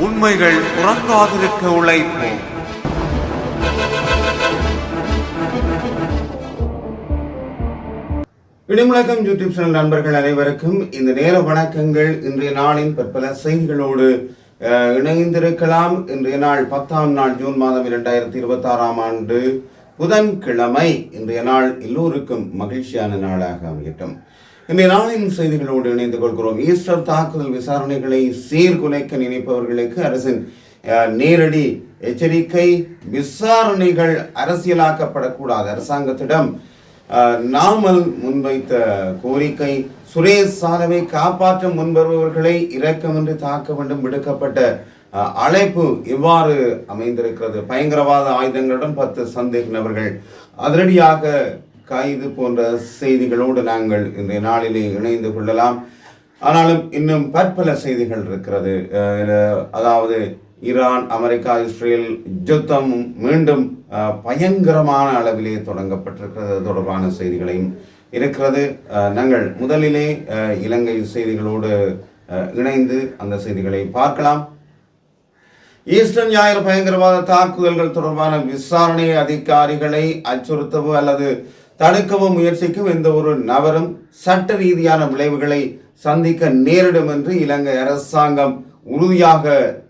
உண்மைகள் உறங்காதிருக்க உழைப்போம். இடிமுழக்கம் YouTube channel நண்பர்கள் அனைவருக்கும் இந்த நேர வணக்கங்கள். இன்றைய நாளின் பற்பல செய்திகளோடு இணைந்திருக்கலாம். இன்றைய நாள் 10ஆம் நாள் ஜூன் மாதம் 2026ஆம் ஆண்டு புதன்கிழமை. இன்றைய நாள் எல்லோருக்கும் மகிழ்ச்சியான நாளாக அமையட்டும். இன்றைய நாளின் செய்திகளோடு இணைந்து கொள்கிறோம். ஈஸ்டர் தாக்குதல் விசாரணைகளை சீர்குலைக்க நினைப்பவர்களுக்கு அரசின் நேரடி எச்சரிக்கை. விசாரணைகள் அரசியலாக்கப்படக்கூடாது. அரசாங்கத்திடம் நாமல் முன்வைத்த கோரிக்கை. சுரேஷ் சாலவை காப்பாற்ற முன்வருபவர்களை இரக்கமின்றி தாக்க வேண்டும் விடுக்கப்பட்ட அழைப்பு இவ்வாறு அமைந்திருக்கிறது. பயங்கரவாத ஆயுதங்களுடன் 10 சந்தேக நபர்கள் அதிரடியாக கைது போன்ற செய்திகளோடு நாங்கள் இன்றைய நாளிலே இணைந்து கொள்ளலாம். ஆனாலும் இன்னும் பற்பல செய்திகள் இருக்கிறது. அதாவது ஈரான், அமெரிக்கா, இஸ்ரேல் யுத்தம் மீண்டும் பயங்கரமான அளவிலே தொடங்கப்பட்டிருக்கிறது தொடர்பான செய்திகளையும் இருக்கிறது. நாங்கள் முதலிலே இலங்கை செய்திகளோடு இணைந்து அந்த செய்திகளை பார்க்கலாம். ஈஸ்டர் ஞாயிறு பயங்கரவாத தாக்குதல்கள் தொடர்பான விசாரணை அதிகாரிகளை அச்சுறுத்தவோ அல்லது தடுக்கவும் முயற்சிக்கும் எந்த ஒரு நபரும் சட்ட ரீதியான விளைவுகளை சந்திக்க நேரிடும் என்று இலங்கை அரசாங்கம் உறுதியாக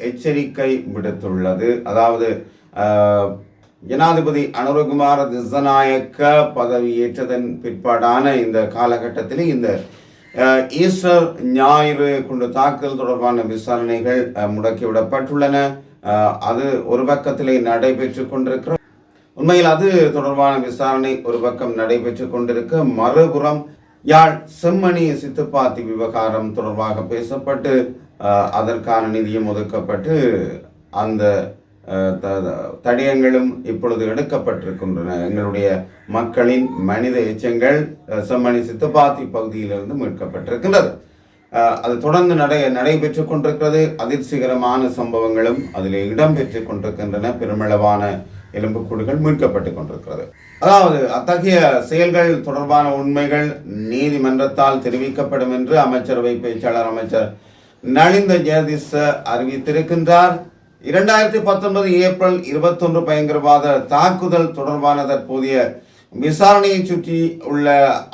எச்சரிக்கை விடுத்துள்ளது. அதாவது ஜனாதிபதி அனுரகுமார திஸநாயக்க பதவியேற்றதன் பிற்பாடான இந்த காலகட்டத்தில் இந்த ஈஸ்டர் ஞாயிறு குண்டு தாக்குதல் தொடர்பான விசாரணைகள் முடக்கிவிடப்பட்டுள்ளன. அது ஒரு பக்கத்திலே நடைபெற்று கொண்டிருக்கிற உண்மையில் அது தொடர்பான விசாரணை ஒரு பக்கம் நடைபெற்று கொண்டிருக்க, மறுபுறம் யாழ் செம்மணி சித்துப்பாத்தி விவகாரம் தொடர்பாக பேசப்பட்டு அதற்கான நிதியம் ஒதுக்கப்பட்டு அந்த தடயங்களும் இப்பொழுது எடுக்கப்பட்டிருக்கின்றன. எங்களுடைய மக்களின் மனித எச்சங்கள் செம்மணி சித்துப்பாத்தி பகுதியிலிருந்து மீட்கப்பட்டிருக்கின்றது. அது தொடர்ந்து நடைபெற்று கொண்டிருக்கிறது. அதிர்ச்சிகரமான சம்பவங்களும் அதில் இடம்பெற்று கொண்டிருக்கின்றன. பெருமளவான எலும்புக்கூடுகள் மீட்கப்பட்டு கொண்டிருக்கிறது. அதாவது அத்தகைய செயல்கள் தொடர்பான உண்மைகள் நீதிமன்றத்தால் தெரிவிக்கப்படும் என்று அமைச்சரவை பேச்சாளர் அமைச்சர் நலிந்த ஜெயதிச அறிவித்திருக்கின்றார். 2019 ஏப்ரல் 21 பயங்கரவாத தாக்குதல் தொடர்பான தற்போதைய விசாரணையை சுற்றி உள்ள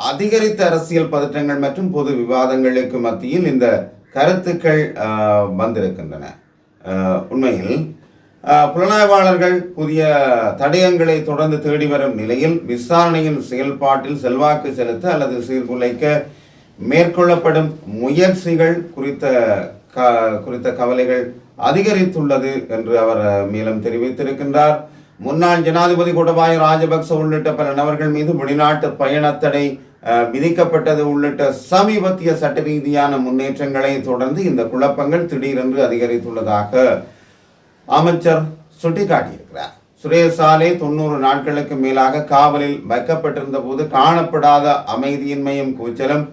அதிகரித்த அரசியல் பதற்றங்கள் மற்றும் பொது விவாதங்களுக்கு மத்தியில் இந்த கருத்துக்கள் வந்திருக்கின்றன. உண்மையில் புலனாய்வாளர்கள் புதிய தடயங்களை தொடர்ந்து தேடி வரும் நிலையில் விசாரணையின் செயல்பாட்டில் செல்வாக்கு செலுத்த அல்லது சீர்குலைக்க மேற்கொள்ளப்படும் முயற்சிகள் குறித்த கவலைகள் அதிகரித்துள்ளது என்று அவர் மேலும் தெரிவித்திருக்கின்றார். முன்னாள் ஜனாதிபதி கோட்டபாய ராஜபக்ச உள்ளிட்ட பல நபர்கள் மீது வெளிநாட்டு பயணத்தடை விதிக்கப்பட்டது உள்ளிட்ட சமீபத்திய சட்ட ரீதியான முன்னேற்றங்களை தொடர்ந்து இந்த குழப்பங்கள் திடீரென்று அதிகரித்துள்ளதாக அமைச்சர் சுட்டிக்காட்டியிருக்கிறார். சுரேஷ் சாலே 90 நாட்களுக்கு மேலாக காவலில் வைக்கப்பட்டிருந்த போது காணப்படாத அமைதியின்மையும் கூச்சலும்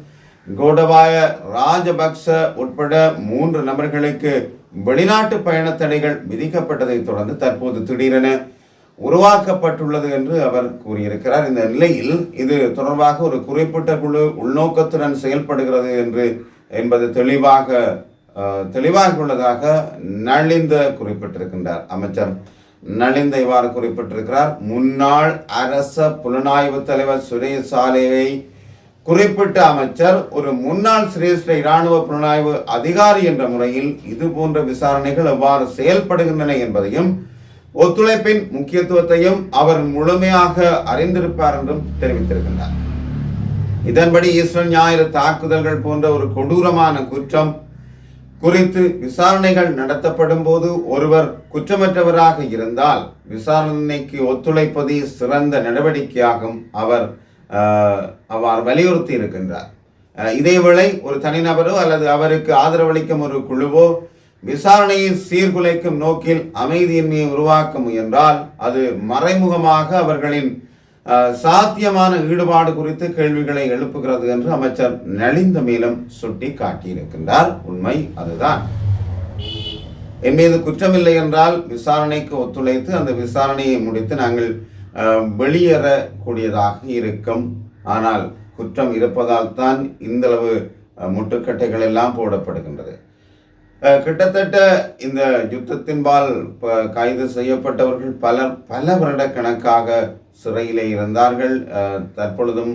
கோட்டபாய ராஜபக்ச உட்பட 3 நபர்களுக்கு வெளிநாட்டு பயணத்தடைகள் விதிக்கப்பட்டதை தொடர்ந்து தற்போது திடீரென உருவாக்கப்பட்டுள்ளது என்று அவர் கூறியிருக்கிறார். இந்த நிலையில் இது தொடர்பாக ஒரு குறிப்பிட்ட குழு உள்நோக்கத்துடன் செயல்படுகிறது என்பது தெளிவாக உள்ளதாக நலிந்த குறிப்பிட்டிருக்கின்றார். அமைச்சர் நலிந்த இவ்வாறு குறிப்பிட்டிருக்கிறார். முன்னாள் அரச புலனாய்வு தலைவர் சுரேஷ் சாலேவை குறிப்பிட்ட அமைச்சர் ஒரு முன்னாள் சிரேஷ்ட இராணுவ புலனாய்வு அதிகாரி என்ற முறையில் இது போன்ற விசாரணைகள் எவ்வாறு செயல்படுகின்றன என்பதையும் ஒத்துழைப்பின் முக்கியத்துவத்தையும் அவர் முழுமையாக அறிந்திருப்பார் என்றும் தெரிவித்திருக்கின்றார். இதன்படி ஈஸ்டர் ஞாயிறு தாக்குதல்கள் போன்ற ஒரு கொடூரமான குற்றம் குறித்து விசாரணைகள் நடத்தப்படும் போது ஒருவர் குற்றமற்றவராக இருந்தால் விசாரணைக்கு ஒத்துழைப்பது சிறந்த நடவடிக்கையாகும் அவர் அவ்வாறு வலியுறுத்தி இருக்கின்றார். இதேவேளை ஒரு தனிநபரோ அல்லது அவருக்கு ஆதரவளிக்கும் ஒரு குழுவோ விசாரணையை சீர்குலைக்கும் நோக்கில் அமைதியின்மையை உருவாக்க முயன்றால் அது மறைமுகமாக அவர்களின் சாத்தியமான ஈடுபாடு குறித்து கேள்விகளை எழுப்புகிறது என்று அமைச்சர் நலிந்த மேலும் சுட்டி காட்டியிருக்கின்றார். உண்மை அதுதான். என் மீது குற்றமில்லை என்றால் விசாரணைக்கு ஒத்துழைத்து அந்த விசாரணையை முடித்து நாங்கள் வெளியேறக்கூடியதாக இருக்கும். ஆனால் குற்றம் இருப்பதால் தான் இந்தளவு முட்டுக்கட்டைகள் எல்லாம் போடப்படுகின்றது. கிட்டத்தட்ட இந்த யுத்தத்தின்பால் கைது செய்யப்பட்டவர்கள் பல வருடக்கணக்காக சிறையிலே இருந்தார்கள். தற்பொழுதும்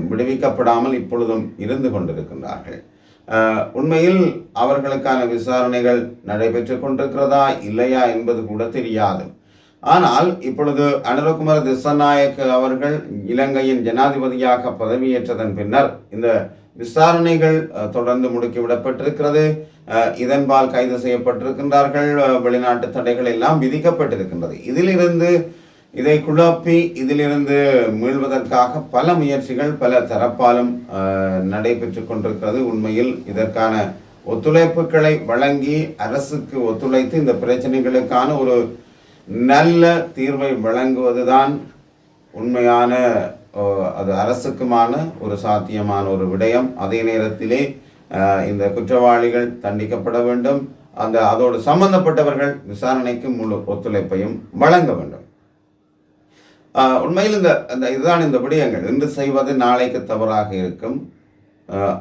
விடுவிக்கப்படாமல் இப்பொழுதும் இருந்து கொண்டிருக்கின்றார்கள். உண்மையில் அவர்களுக்கான விசாரணைகள் நடைபெற்று கொண்டிருக்கிறதா இல்லையா என்பது கூட தெரியாது. ஆனால் இப்பொழுது அனுரகுமார திசாநாயக்க அவர்கள் இலங்கையின் ஜனாதிபதியாக பதவியேற்றதன் பின்னர் இந்த விசாரணைகள் தொடர்ந்து முடுக்கிவிடப்பட்டிருக்கிறது. இதன்பால் கைது செய்யப்பட்டிருக்கின்றார்கள். வெளிநாட்டு தடைகள் எல்லாம் விதிக்கப்பட்டிருக்கின்றது. இதிலிருந்து இதை குழப்பி இதிலிருந்து மீள்வதற்காக பல முயற்சிகள் பல தரப்பாலும் நடைபெற்று கொண்டிருக்கிறது. உண்மையில் இதற்கான ஒத்துழைப்புகளை வழங்கி அரசுக்கு ஒத்துழைத்து இந்த பிரச்சனைகளுக்கான ஒரு நல்ல தீர்வை வழங்குவதுதான் உண்மையான அது அரசுக்குமான ஒரு சாத்தியமான ஒரு விடயம். அதே நேரத்திலே இந்த குற்றவாளிகள் தண்டிக்கப்பட வேண்டும். அதோடு சம்பந்தப்பட்டவர்கள் விசாரணைக்கு முழு ஒத்துழைப்பையும் வழங்க வேண்டும். உண்மையில் இதுதான் இந்த விடயங்கள். இன்று செய்வது நாளைக்கு தவறாக இருக்கும்.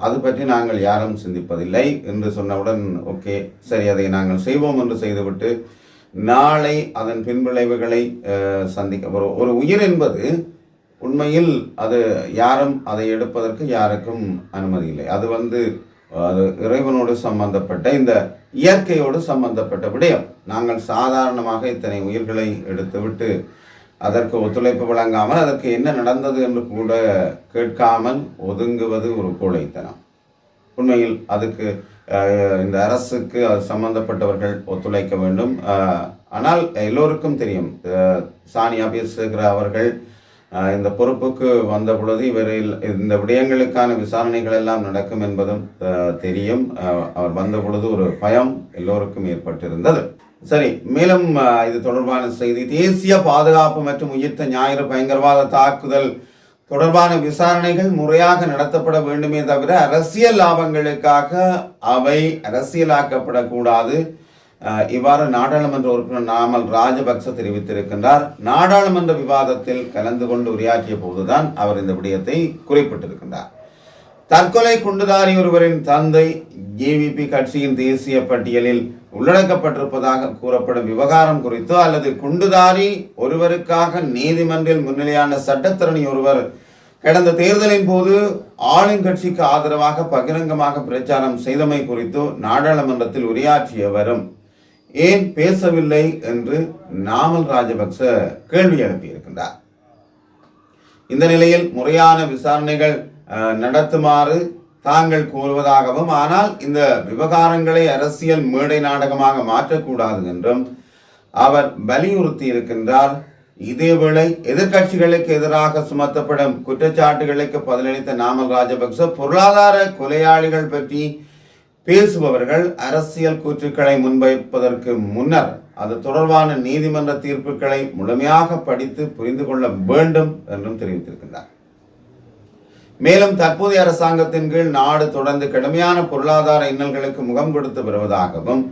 அது பற்றி நாங்கள் யாரும் சிந்திப்பதில்லை. என்று சொன்னவுடன் ஓகே சரி அதை நாங்கள் செய்வோம் என்று செய்துவிட்டு நாளை அதன் பின்விளைவுகளை சந்திக்க ஒரு உயிர் என்பது உண்மையில் அது யாரும் அதை எடுப்பதற்கு யாருக்கும் அனுமதி இல்லை. அது இறைவனோடு சம்பந்தப்பட்ட இந்த இயற்கையோடு சம்பந்தப்பட்ட விடயம். நாங்கள் சாதாரணமாக இத்தனை உயிர்களை எடுத்துவிட்டு அதற்கு ஒத்துழைப்பு வழங்காமல் அதற்கு என்ன நடந்தது என்று கூட கேட்காமல் ஒதுங்குவது ஒரு கோழைத்தனம். உண்மையில் அதுக்கு இந்த அரசுக்கு அது சம்பந்தப்பட்டவர்கள் ஒத்துழைக்க வேண்டும். ஆனால் எல்லோருக்கும் தெரியும், சானியா பேசுகிற அவர்கள் இந்த பொறுப்புக்கு வந்த பொழுது இவரில் இந்த விடயங்களுக்கான விசாரணைகள் எல்லாம் நடக்கும் என்பதும் தெரியும். அவர் வந்த பொழுது ஒரு பயம் எல்லோருக்கும் ஏற்பட்டிருந்தது. சரி, மேலும் இது தொடர்பான செய்தி. தேசிய பாதுகாப்பு மற்றும் உயிர்த்த ஞாயிறு பயங்கரவாத தாக்குதல் தொடர்பான விசாரணைகள் முறையாக நடத்தப்பட வேண்டுமே தவிர அரசியல் லாபங்களுக்காக அவை அரசியலாக்கப்படக்கூடாது. இவ்வாறு நாடாளுமன்ற உறுப்பினர் நாமல் ராஜபக்ச தெரிவித்திருக்கின்றார். நாடாளுமன்ற விவாதத்தில் கலந்து கொண்டு உரையாற்றிய போதுதான் அவர் இந்த விடயத்தை குறிப்பிட்டிருக்கின்றார். தற்கொலை குண்டுதாரி ஒருவரின் தந்தை ஜேவிபி கட்சியின் தேசிய பட்டியலில் உள்ளடக்கப்பட்டிருப்பதாக கூறப்படும் விவகாரம் குறித்தோ அல்லது குண்டுதாரி ஒருவருக்காக நீதிமன்றில் முன்னிலையான சட்டத்தரணி ஒருவர் கடந்த தேர்தலின் போது ஆளுங்கட்சிக்கு ஆதரவாக பகிரங்கமாக பிரச்சாரம் செய்தமை குறித்தோ நாடாளுமன்றத்தில் உரையாற்றியவரும் ஏன் பேசவில்லை என்று நாமல் ராஜபக்ச கேள்வி எழுப்பியிருக்கின்றார். இந்த நிலையில் முறையான விசாரணைகள் நடத்துமாறு தாங்கள் கூறுவதாகவும், ஆனால் இந்த விவகாரங்களை அரசியல் மேடை நாடகமாக மாற்றக்கூடாது என்றும் அவர் வலியுறுத்தி இருக்கின்றார். இதேவேளை எதிர்கட்சிகளுக்கு எதிராக சுமத்தப்படும் குற்றச்சாட்டுகளுக்கு பதிலளித்த நாமல் ராஜபக்ச பொருளாதார கொலையாளிகள் பற்றி பேசுபவர்கள் அரசியல் கூற்றுக்களை முன்வைப்பதற்கு முன்னர் அது தொடர்பான நீதிமன்ற தீர்ப்புகளை முழுமையாக படித்து புரிந்து கொள்ள வேண்டும் என்றும் தெரிவித்திருக்கின்றார். மேலும் தற்போதைய அரசாங்கத்தின் கீழ் நாடு தொடர்ந்து கடுமையான பொருளாதார இன்னல்களுக்கு முகம் கொடுத்து வருவதாகவும்,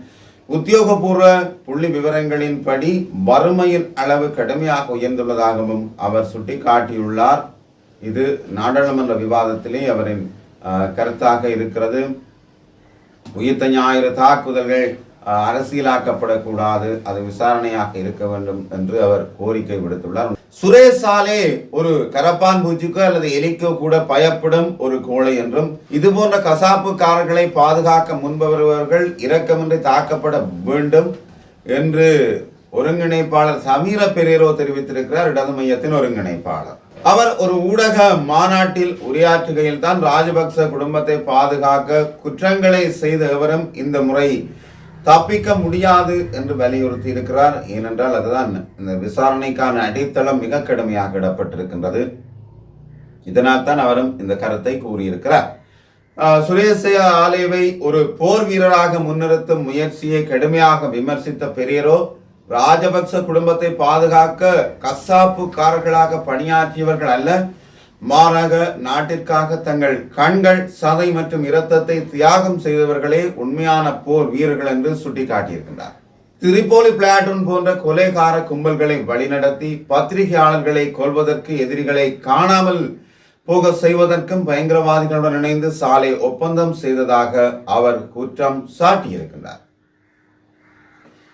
உத்தியோகபூர்வ புள்ளி விவரங்களின்படி வறுமையின் அளவு கடுமையாக உயர்ந்துள்ளதாகவும் அவர் சுட்டிக்காட்டியுள்ளார். இது நாடாளுமன்ற விவாதத்திலே அவரின் கருத்தாக இருக்கிறது. உயிர்த்த ஞாயிறு தாக்குதல்கள் அரசியலாக்கப்படக்கூடாது, அது விசாரணையாக இருக்க வேண்டும் என்று அவர் கோரிக்கை விடுத்துள்ளார். சுரேஷ் சாலே ஒரு கரப்பான் பூச்சிக்கோ அல்லது எலிக்கோ கூட பயப்படும் ஒரு கோழை என்றும், இது போன்ற கசாப்புக்காரர்களை பாதுகாக்க முன்வருபவர்கள் இரக்கமின்றி தாக்கப்பட வேண்டும் என்று ஒருங்கிணைப்பாளர் சமீர பெரேரோ தெரிவித்திருக்கிறார். இடது மையத்தின் ஒருங்கிணைப்பாளர் அவர் ஒரு ஊடக மாநாட்டில் உரையாற்றுகையில் தான் ராஜபக்ச குடும்பத்தை பாதுகாக்க குற்றங்களை செய்த எவரும் இந்த முறை தப்பிக்க முடியாது என்று வலியுறுத்தி இருக்கிறார். ஏனென்றால் அதுதான் இந்த விசாரணைக்கான அடித்தளம் மிக கடுமையாக இடப்பட்டிருக்கின்றது. இதனால் தான் அவரும் இந்த கருத்தை கூறியிருக்கிறார். சுரேச ஆலேவை ஒரு போர் வீரராக முன்னிறுத்தும் முயற்சியை கடுமையாக விமர்சித்த பெரேரோ, ராஜபக்ச குடும்பத்தை பாதுகாக்க கசாப்புக்காரர்களாக பணியாற்றியவர்கள் அல்ல, மாறாக நாட்டிற்காக தங்கள் கண்கள், சதை மற்றும் இரத்தத்தை தியாகம் செய்தவர்களே உண்மையான போர் வீரர்கள் என்று சுட்டிக்காட்டியிருக்கின்றார். திரிபோலி பிளாட்டூன் போன்ற கொலைகார கும்பல்களை வழிநடத்தி பத்திரிகையாளர்களை கொல்வதற்கு, எதிரிகளை காணாமல் போக செய்வதற்கும் பயங்கரவாதிகளுடன் இணைந்து சாலை ஒப்பந்தம் செய்ததாக அவர் குற்றம் சாட்டியிருக்கின்றார்.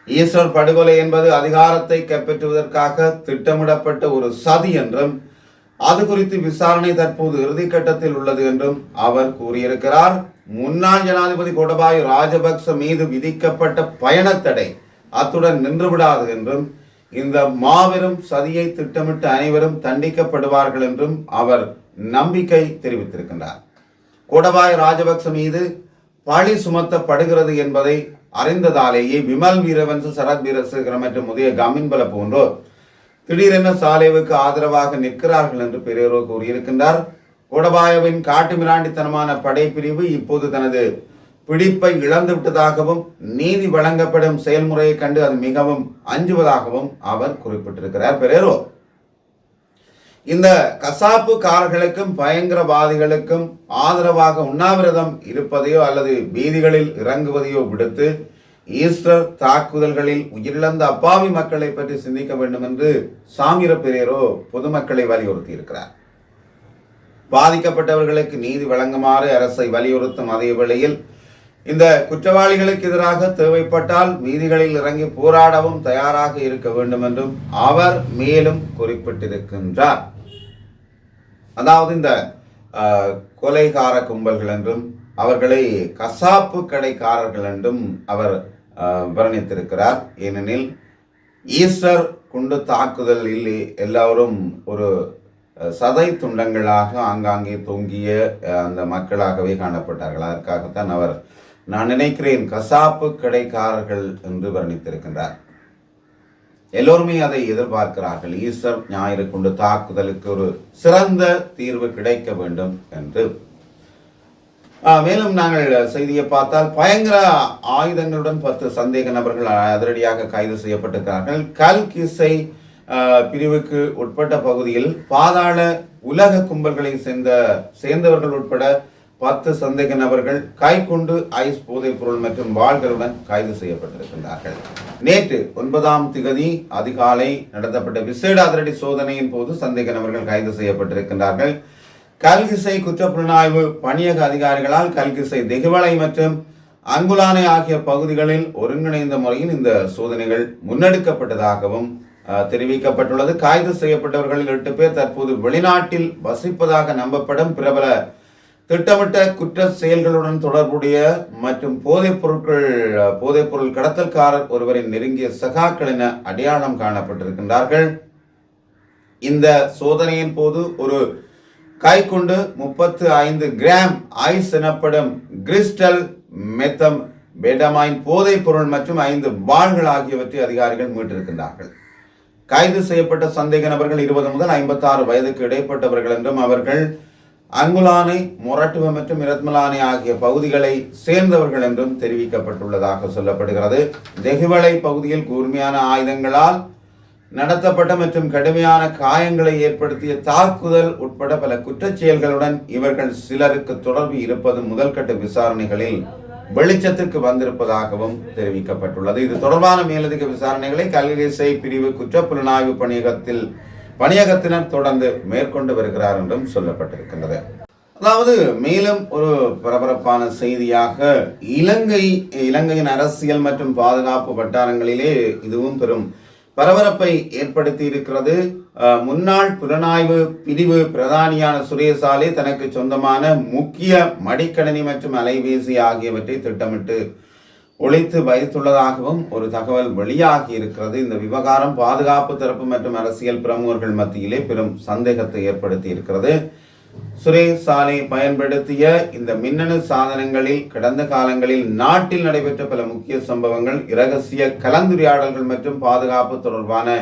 ஈஸ்டர் படுகொலை என்பது அதிகாரத்தை கைப்பற்றுவதற்காக திட்டமிடப்பட்ட ஒரு சதி என்றும் அது குறித்து விசாரணை தற்போது இறுதிக்கட்டத்தில் உள்ளது என்றும் அவர் கூறியிருக்கிறார். முன்னாள் ஜனாதிபதி கோட்டபாய ராஜபக்ச மீது விதிக்கப்பட்ட பயணத்தடை அத்துடன் நின்றுவிடாது என்றும் இந்த மாபெரும் சதியை திட்டமிட்ட அனைவரும் தண்டிக்கப்படுவார்கள் என்றும் அவர் நம்பிக்கை தெரிவித்திருக்கின்றார். கோட்டபாய ராஜபக்ச மீது பழி சுமத்தப்படுகிறது என்பதை அறிந்ததாலேயே விமல் வீரவன்ச, சரத் வீரசேகர மற்றும் உதய கமின்பல போன்றோர் திடீரென சாலேவுக்கு ஆதரவாக நிற்கிறார்கள் என்று பெரியரோ கூறியிருக்கின்றார். கோட்டபாயவின் காட்டுமிராண்டித்தனமான படைப்பிரிவு இப்போது தனது பிடிப்பை இழந்து விட்டதாகவும் நீதி வழங்கப்படும் செயல்முறையை கண்டு அது மிகவும் அஞ்சுவதாகவும் அவர் குறிப்பிட்டிருக்கிறார். பெரியரோ இந்த கசாப்புக்காரர்களுக்கும் பயங்கரவாதிகளுக்கும் ஆதரவாக உண்ணாவிரதம் இருப்பதையோ அல்லது வீதிகளில் இறங்குவதையோ விடுத்து ஈஸ்டர் தாக்குதல்களில் உயிரிழந்த அப்பாவி மக்களை பற்றி சிந்திக்க வேண்டும் என்று சாமிர பெரியரோ பொதுமக்களை வலியுறுத்தி இருக்கிறார். பாதிக்கப்பட்டவர்களுக்கு நீதி வழங்குமாறு அரசை வலியுறுத்தும் அதே வேளையில் இந்த குற்றவாளிகளுக்கு எதிராக தேவைப்பட்டால் வீதிகளில் இறங்கி போராடவும் தயாராக இருக்க வேண்டும் என்றும் அவர் மேலும் குறிப்பிட்டிருக்கின்றார். அதாவது இந்த கொலைகார கும்பல்கள் என்றும் அவர்களை கசாப்பு கடைக்காரர்கள் என்றும் அவர் வர்ணித்திருக்கிறார். ஏனெனில் ஈஸ்டர் குண்டு தாக்குதலில் எல்லோரும் ஒரு சதை துண்டங்களாக ஆங்காங்கே தொங்கிய அந்த மக்களாகவே காணப்பட்டார்கள். அதற்காகத்தான் அவர் நான் நினைக்கிறேன் கசாப்பு கடைக்காரர்கள் என்று வர்ணித்திருக்கின்றார். எல்லோருமே அதை எதிர்பார்க்கிறார்கள். ஈஸ்டர் ஞாயிறு குண்டு தாக்குதலுக்கு ஒரு சிறந்த தீர்வு கிடைக்க வேண்டும் என்று. மேலும் நாங்கள் செய்தியை பார்த்தால் பயங்கர ஆயுதங்களுடன் 10 சந்தேக நபர்கள் அதிரடியாக கைது செய்யப்பட்டிருக்கிறார்கள். கல்கிசை பிரிவுக்கு உட்பட்ட பகுதியில் பாதாள உலக கும்பல்களை சேர்ந்தவர்கள் உட்பட 10 சந்தேக நபர்கள் கைக்குண்டு, ஐஸ், போதைப் பொருள் மற்றும் வாள்களுடன் கைது செய்யப்பட்டிருக்கின்றார்கள். நேற்று 9ஆம் திகதி அதிகாலை நடத்தப்பட்ட விசேட அதிரடி சோதனையின் போது சந்தேக நபர்கள் கைது செய்யப்பட்டிருக்கின்றார்கள். கல்கிசை குற்றப்புலனாய்வு பணியக அதிகாரிகளால் கல்கிசை, தெகுவளை மற்றும் அங்குலானை ஆகிய பகுதிகளில் ஒருங்கிணைந்த முறையில் இந்த சோதனைகள் முன்னெடுக்கப்பட்டதாகவும் தெரிவிக்கப்பட்டுள்ளது. கைது செய்யப்பட்டவர்களில் 8 பேர் தற்போது வெளிநாட்டில் வசிப்பதாக நம்பப்படும் பிரபல திட்டமிட்ட குற்ற செயல்களுடன் தொடர்புடைய மற்றும் போதைப்பொருள் கடத்தல்காரர் ஒருவரின் நெருங்கிய சகாக்கள் என அடையாளம் காணப்பட்டிருக்கின்றார்கள். இந்த சோதனையின் போது ஒரு கைக்குண்டு, 35 கிராம் ஐஸ் எனப்படும் கிறிஸ்டல் மெத்தம் பெடமைன் போதைப் பொருள் மற்றும் 5 வாள்கள் ஆகியவற்றை அதிகாரிகள் மீட்டிருக்கின்றார்கள். கைது செய்யப்பட்ட சந்தேக நபர்கள் 20 முதல் 56 வயதுக்கு இடைப்பட்டவர்கள் என்றும் அவர்கள் அங்குலானை, மொரட்டுவ மற்றும் இரத்மலானை ஆகிய பகுதிகளை சேர்ந்தவர்கள் என்றும் தெரிவிக்கப்பட்டுள்ளதாக சொல்லப்படுகிறது. தெகுவளை பகுதியில் கூர்மையான ஆயுதங்களால் நடத்தப்பட்ட மற்றும் கடுமையான காயங்களை ஏற்படுத்திய தாக்குதல் உட்பட பல குற்றச் செயல்களுடன் இவர்கள் சிலருக்கு தொடர்பு இருப்பது முதல்கட்ட விசாரணைகளில் வெளிச்சத்துக்கு வந்திருப்பதாகவும் தெரிவிக்கப்பட்டுள்ளது. இது தொடர்பான மேலதிக விசாரணைகளை கல்கிசை பிரிவு குற்றப்புலனாய்வு பணியகத்தினர் தொடர்ந்து மேற்கொண்டு வருகிறார் என்றும் சொல்லப்பட்டிருக்கின்றது. அதாவது மேலும் ஒரு பரபரப்பான செய்தியாக இலங்கையின் அரசியல் மற்றும் பாதுகாப்பு வட்டாரங்களிலே இதுவும் பெரும் பரபரப்பை ஏற்படுத்தி இருக்கிறது. முன்னாள் புலனாய்வு பிரிவு பிரதானியான சுரேசாலே தனக்கு சொந்தமான முக்கிய மடிக்கணினி மற்றும் அலைபேசி ஆகியவற்றை திட்டமிட்டு ஒழித்து வைத்துள்ளதாகவும் ஒரு தகவல் வெளியாகி இருக்கிறது. இந்த விவகாரம் பாதுகாப்பு தரப்பு மற்றும் அரசியல் பிரமுகர்கள் மத்தியிலே பெரும் சந்தேகத்தை ஏற்படுத்தி இருக்கிறது. சுரேசாலே பயன்படுத்திய இந்த மின்னணு சாதனங்களில் கடந்த காலங்களில் நாட்டில் நடைபெற்ற பல முக்கிய சம்பவங்கள், இரகசிய கலந்துரையாடல்கள் மற்றும் பாதுகாப்பு தொடர்பான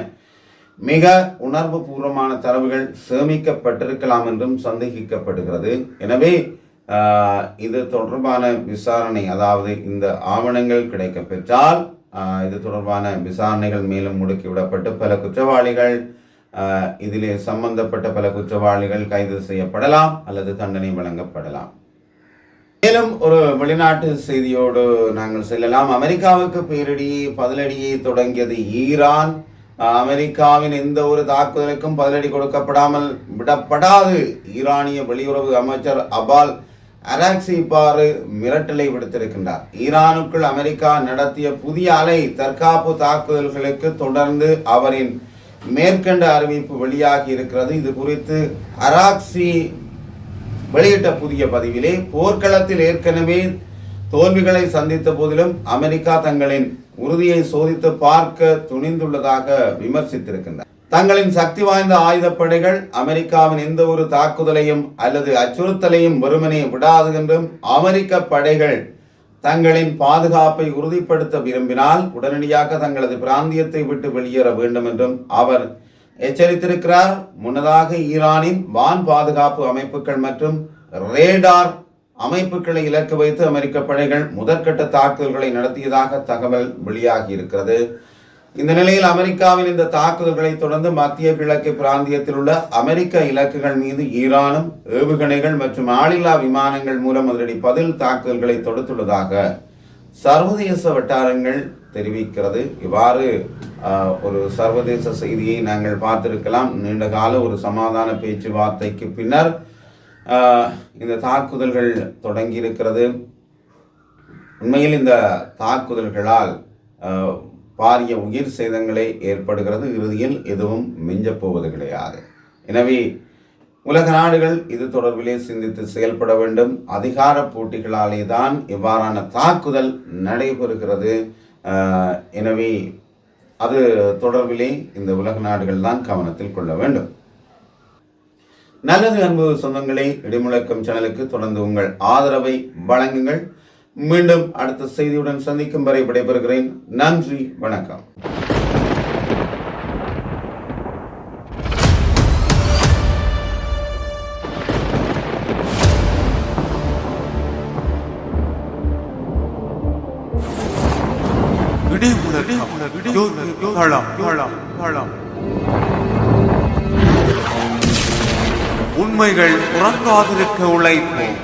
மிக உணர்வு பூர்வமான தரவுகள் சேமிக்கப்பட்டிருக்கலாம் என்றும் சந்தேகிக்கப்படுகிறது. எனவே இது தொடர்பான விசாரணை, அதாவது இந்த ஆவணங்கள் கிடைக்க பெற்றால் இது தொடர்பான விசாரணைகள் மேலும் முடுக்கிவிடப்பட்டு பல குற்றவாளிகள் இதிலே சம்பந்தப்பட்ட பல குற்றவாளிகள் கைது செய்யப்படலாம் அல்லது தண்டனை வழங்கப்படலாம். மேலும் ஒரு வெளிநாட்டு செய்தியோடு நாங்கள் செல்லலாம். அமெரிக்காவுக்கு பதிலடியை தொடங்கியது ஈரான். அமெரிக்காவின் எந்த ஒரு தாக்குதலுக்கும் பதிலடி கொடுக்கப்படாமல் விடப்படாது. ஈரானிய வெளியுறவு அமைச்சர் அபால் அராக்சி இவ்வாறு மிரட்டலை விடுத்திருக்கின்றார். ஈரானுக்குள் அமெரிக்கா நடத்திய புதிய அலை தற்காப்பு தாக்குதல்களுக்கு தொடர்ந்து அவரின் மேற்கண்ட அறிவிப்பு வெளியாகி இருக்கிறது. இது குறித்து அராக்சி வெளியிட்ட புதிய பதிவிலே, போர்க்களத்தில் ஏற்கனவே தோல்விகளை சந்தித்த போதிலும் அமெரிக்கா தங்களின் உறுதியை சோதித்து பார்க்க துணிந்துள்ளதாக விமர்சித்திருக்கின்றனர். தங்களின் சக்தி வாய்ந்த ஆயுதப்படைகள் அமெரிக்காவின் எந்த ஒரு தாக்குதலையும் அல்லது அச்சுறுத்தலையும் வெறுமனே விடாது என்றும், அமெரிக்க படைகள் தங்களின் பாதுகாப்பை உறுதிப்படுத்த விரும்பினால் உடனடியாக தங்களது பிராந்தியத்தை விட்டு வெளியேற வேண்டும் என்றும் அவர் எச்சரித்திருக்கிறார். முன்னதாக ஈரானின் வான் பாதுகாப்பு அமைப்புகள் மற்றும் ரேடார் அமைப்புகளை இலக்கு வைத்து அமெரிக்க படைகள் முதற்கட்ட தாக்குதல்களை நடத்தியதாக தகவல் வெளியாகி இருக்கிறது. இந்த நிலையில் அமெரிக்காவின் இந்த தாக்குதல்களை தொடர்ந்து மத்திய கிழக்கு பிராந்தியத்தில் உள்ள அமெரிக்க இலக்குகள் மீது ஈரானும் ஏவுகணைகள் மற்றும் ஆளில்லா விமானங்கள் மூலம் அதிரடி பதில் தாக்குதல்களை தொடுத்துள்ளதாக சர்வதேச வட்டாரங்கள் தெரிவிக்கிறது. இவ்வாறு ஒரு சர்வதேச செய்தியை நாங்கள் பார்த்திருக்கலாம். நீண்டகால ஒரு சமாதான பேச்சுவார்த்தைக்கு பின்னர் இந்த தாக்குதல்கள் தொடங்கி இருக்கிறது. உண்மையில் இந்த தாக்குதல்களால் பாரிய உயிர் சேதங்களை ஏற்படுகிறது. இறுதியில் எதுவும் மிஞ்சப் போவது கிடையாது. எனவே உலக நாடுகள் இது தொடர்பிலே சிந்தித்து செயல்பட வேண்டும். அதிகார போட்டிகளாலே தான் இவ்வாறான தாக்குதல் நடைபெறுகிறது. எனவே அது தொடர்பிலே இந்த உலக நாடுகள் தான் கவனத்தில் கொள்ள வேண்டும். நல்லது அன்பு சொந்தங்களே, இடிமுழக்கம் சேனலுக்கு தொடர்ந்து உங்கள் ஆதரவை வழங்குங்கள். மீண்டும் அடுத்த செய்தியுடன் சந்திக்கும் வரை விடைபெறுகிறேன். நன்றி, வணக்கம். உண்மைகள் உறங்காதிருக்க உழைப்போம்.